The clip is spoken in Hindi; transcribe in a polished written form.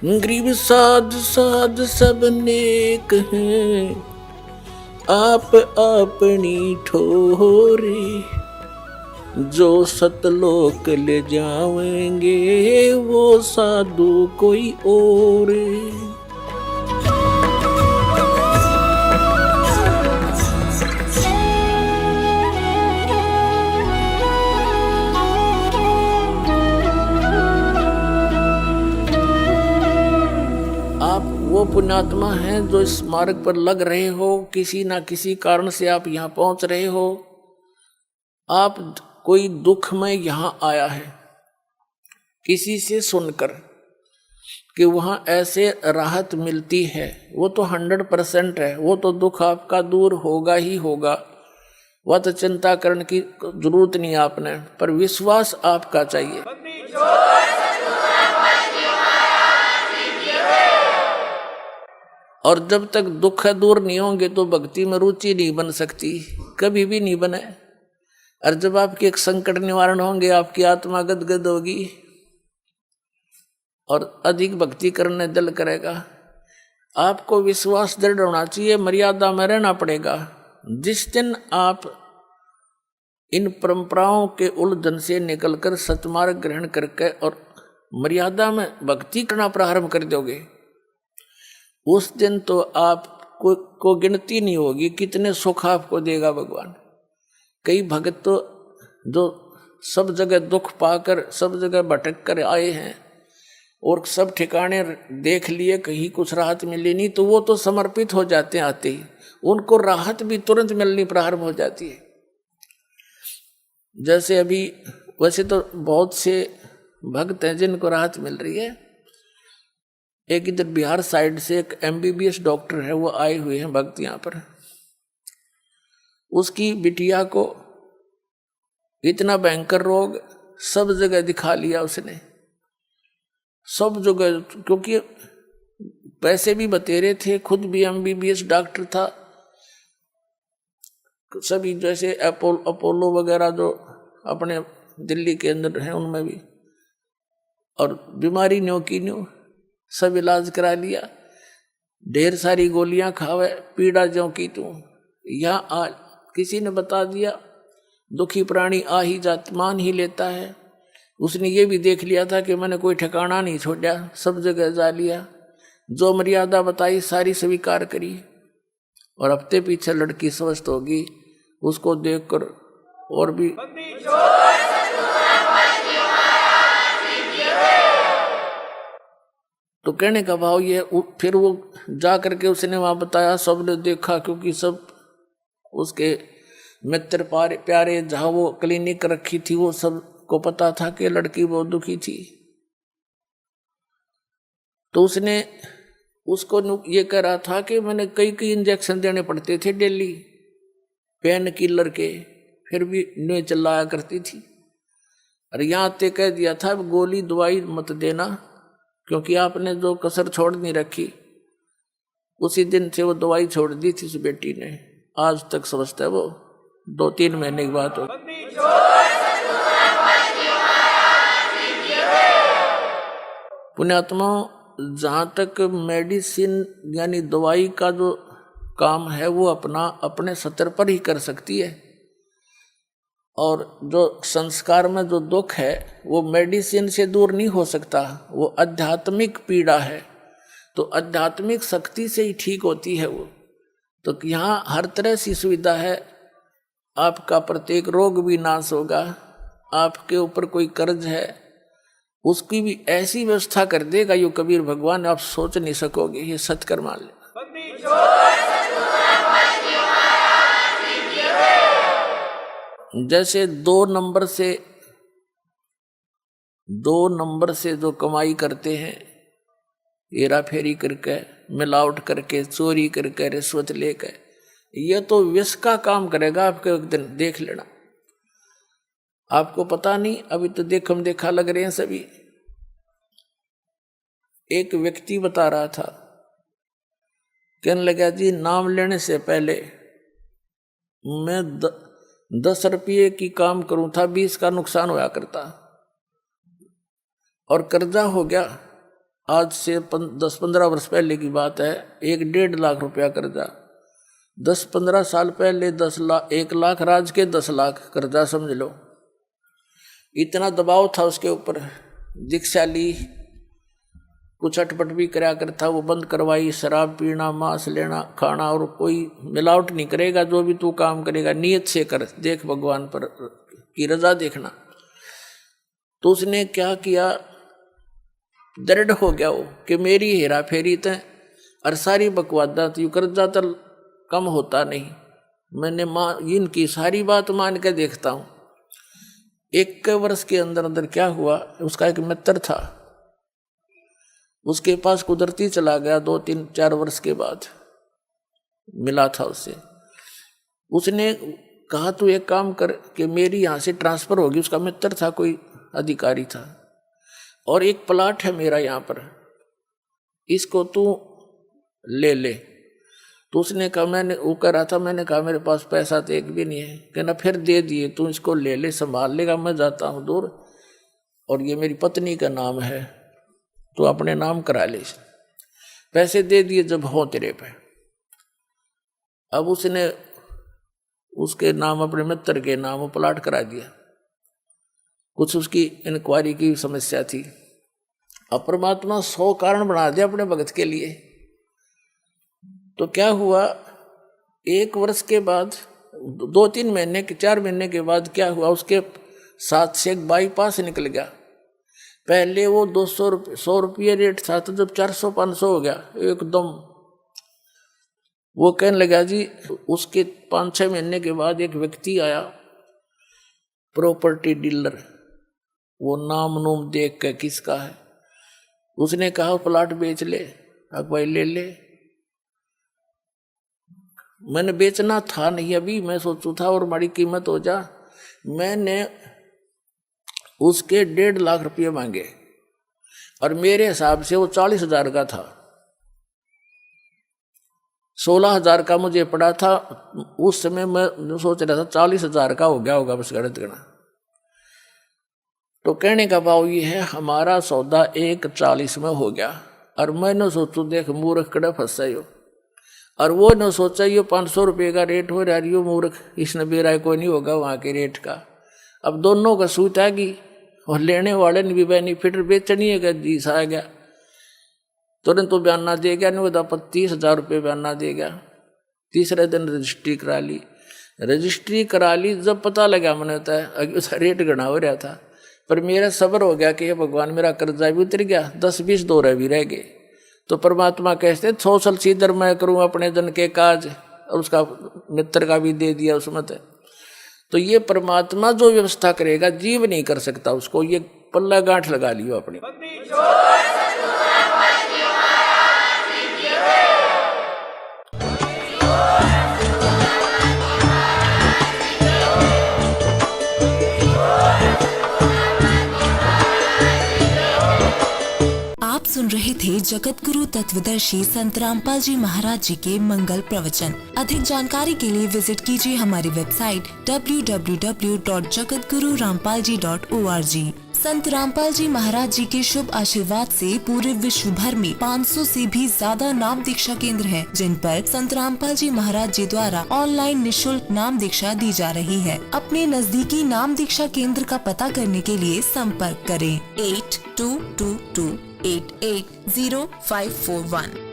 गरीब साध साध सब नेक हैं, आप अपनी ठोरे। जो सतलोक ले जाएंगे वो साधु कोई और। वो पुण्यात्मा हैं जो इस मार्ग पर लग रहे हो, किसी ना किसी कारण से आप यहाँ पहुंच रहे हो। आप कोई दुख में यहाँ आया है किसी से सुनकर कि वहाँ ऐसे राहत मिलती है, वो तो 100% है, वो तो दुख आपका दूर होगा ही होगा। वह तो चिंता करने की जरूरत नहीं आपने, पर विश्वास आपका चाहिए। और जब तक दुख दूर नहीं होंगे तो भक्ति में रुचि नहीं बन सकती, कभी भी नहीं बने। और जब आपके एक संकट निवारण होंगे, आपकी आत्मा गदगद होगी और अधिक भक्ति करने दिल करेगा। आपको विश्वास दृढ़ होना चाहिए, मर्यादा में रहना पड़ेगा। जिस दिन आप इन परंपराओं के उलझन से निकलकर सतमार्ग ग्रहण करके और मर्यादा में भक्ति करना प्रारंभ कर दोगे, उस दिन तो आपको गिनती नहीं होगी कितने सुख आपको देगा भगवान। कई भक्त तो जो सब जगह दुख पाकर सब जगह भटक कर आए हैं और सब ठिकाने देख लिए, कहीं कुछ राहत मिली नहीं, तो वो तो समर्पित हो जाते हैं आते ही, उनको राहत भी तुरंत मिलनी प्रारंभ हो जाती है। जैसे अभी वैसे तो बहुत से भक्त हैं जिनको राहत मिल रही है। एक इधर बिहार साइड से एक MBBS डॉक्टर है, वो आए हुए हैं भक्त यहाँ पर। उसकी बिटिया को इतना भयंकर रोग, सब जगह दिखा लिया उसने, सब जगह, क्योंकि पैसे भी बतेरे थे, खुद भी MBBS डॉक्टर था। सभी जैसे अपोलो वगैरह जो अपने दिल्ली के अंदर हैं उनमें भी, और बीमारी न्यो की न्यो सब इलाज करा लिया, ढेर सारी गोलियां खावे, पीड़ा ज्यों की तू। यहाँ आ किसी ने बता दिया दुखी प्राणी आ ही जात मान ही लेता है। उसने ये भी देख लिया था कि मैंने कोई ठिकाना नहीं छोड़ा, सब जगह जा लिया, जो मर्यादा बताई सारी स्वीकार करी। और हफ्ते पीछे लड़की स्वस्थ होगी, उसको देखकर और भी तो कहने का भाव ये। फिर वो जा करके उसने वहाँ बताया, सबने देखा, क्योंकि सब उसके मित्र प्यारे जहाँ वो क्लिनिक रखी थी वो सब को पता था कि लड़की बहुत दुखी थी। तो उसने उसको ये कह रहा था कि मैंने कई इंजेक्शन देने पड़ते थे डेली, पेन किलर के, फिर भी नहीं चिल्लाया करती थी। और यहाँ तक कह दिया था गोली दवाई मत देना, क्योंकि आपने जो कसर छोड़ नहीं रखी, उसी दिन से वो दवाई छोड़ दी थी उस बेटी ने। आज तक समझता है वो, 2-3 महीने की बात हो। पुण्यात्मा, जहाँ तक मेडिसिन यानी दवाई का जो काम है वो अपने स्तर पर ही कर सकती है, और जो संस्कार में जो दुख है वो मेडिसिन से दूर नहीं हो सकता, वो आध्यात्मिक पीड़ा है, तो आध्यात्मिक शक्ति से ही ठीक होती है वो। तो यहाँ हर तरह से सुविधा है, आपका प्रत्येक रोग भी नाश होगा। आपके ऊपर कोई कर्ज है उसकी भी ऐसी व्यवस्था कर देगा यो कबीर भगवान, आप सोच नहीं सकोगे। ये सत्कर मान ले। जैसे 2 नंबर से जो कमाई करते हैं, हेरा फेरी करके, मिलावट करके, चोरी करके, रिश्वत लेकर, ये तो विष का काम करेगा आपके, एक दिन देख लेना। आपको पता नहीं, अभी तो देखा लग रहे हैं सभी। एक व्यक्ति बता रहा था, कहने लगा जी नाम लेने से पहले मैं 10 रुपये की काम करूं था, 20 का नुकसान होया करता, और कर्जा हो गया आज से 10-15 वर्ष पहले की बात है, 1-1.5 लाख रुपया कर्जा। 10-15 साल पहले 1 लाख राज के 10 लाख कर्जा, समझ लो। इतना दबाव था उसके ऊपर। दीक्षा ली, कुछ अटपट भी कराया करता, वो बंद करवाई। शराब पीना, मांस लेना, खाना, और कोई मिलावट नहीं करेगा। जो भी तू काम करेगा नियत से कर, देख भगवान पर की रजा देखना। तो उसने क्या किया, दृढ़ हो गया वो कि मेरी हेरा फेरी तय और सारी बकवादा थी, कर्जा तो कम होता नहीं। मैंने इनकी सारी बात मान के देखता हूँ। 1 वर्ष के अंदर अंदर क्या हुआ, उसका एक मित्र था, उसके पास कुदरती चला गया। 2-3-4 वर्ष के बाद मिला था उससे। उसने कहा तू एक काम कर कि मेरी यहाँ से ट्रांसफर होगी। उसका मित्र था, कोई अधिकारी था, और एक प्लाट है मेरा यहाँ पर, इसको तू ले ले। तो उसने कहा, मैंने वो कह रहा था, मैंने कहा मेरे पास पैसा तो एक भी नहीं है। कहना फिर दे दिए, तू इसको ले ले, संभाल लेगा, मैं जाता हूँ दूर, और ये मेरी पत्नी का नाम है, तो अपने नाम करा ले। पैसे दे दिए जब हो तेरे पे। अब उसने उसके नाम, अपने मित्र के नाम प्लाट करा दिया। कुछ उसकी इंक्वायरी की समस्या थी। अब परमात्मा 100 कारण बना दिया अपने भगत के लिए। तो क्या हुआ, 1 वर्ष के बाद, 2-3 महीने के, 4 महीने के बाद क्या हुआ, उसके साथ से एक बाईपास निकल गया। पहले वो 100 रुपये रेट था, तो जब 400-500 हो गया एकदम। वो कहने लगा जी, उसके 5-6 महीने के बाद एक व्यक्ति आया, प्रॉपर्टी डीलर, वो नाम नूम देख के किसका है, उसने कहा प्लाट बेच ले। अब भाई ले ले। मैंने बेचना था नहीं अभी, मैं सोचू था और बड़ी कीमत हो जा। मैंने उसके 1.5 लाख रुपये मांगे, और मेरे हिसाब से वो 40,000 का था। 16,000 का मुझे पड़ा था उस समय। मैं सोच रहा था 40,000 का हो गया होगा, बस गणित गणा। तो कहने का भाव ये है, हमारा सौदा 1.40 में हो गया। और मैंने सोचू देख मूर्ख कड़े फंसा हो, और वो न सोचा ये 500 रुपये का रेट हो रहा है, मूर्ख, इसने बेरा कोई नहीं होगा वहाँ के रेट का। अब दोनों का सूत आ गई, और लेने वाले ने भी बेनिफिट, बेचनी का जीस आ गया। तुरंत तो बयाना दे गया, नहीं तो 30,000 रुपये बयाना दे गया। तीसरे दिन रजिस्ट्री करा ली। रजिस्ट्री करा ली, जब पता लगा मैंने होता है उसका रेट गणा हो रहा था। पर मेरा सब्र हो गया कि भगवान मेरा कर्जा भी उतर गया, 10-20 दौरे भी रह गए। तो परमात्मा कहते 100 साल सीधर मैं करूँ अपने जन के काज, और उसका मित्र का भी दे दिया उसमें। तो ये परमात्मा जो व्यवस्था करेगा, जीव नहीं कर सकता उसको। ये पल्ला गांठ लगा लियो अपनी। सुन रहे थे जगत गुरु तत्वदर्शी संत रामपाल जी महाराज जी के मंगल प्रवचन। अधिक जानकारी के लिए विजिट कीजिए हमारी वेबसाइट www.jagatgururampalji.org। संत रामपाल जी महाराज जी के शुभ आशीर्वाद से पूरे विश्व भर में 500 से भी ज्यादा नाम दीक्षा केंद्र हैं, जिन पर संत रामपाल जी महाराज जी द्वारा ऑनलाइन निशुल्क नाम दीक्षा दी जा रही है। अपने नजदीकी नाम दीक्षा केंद्र का पता करने के लिए संपर्क करें 8222880541।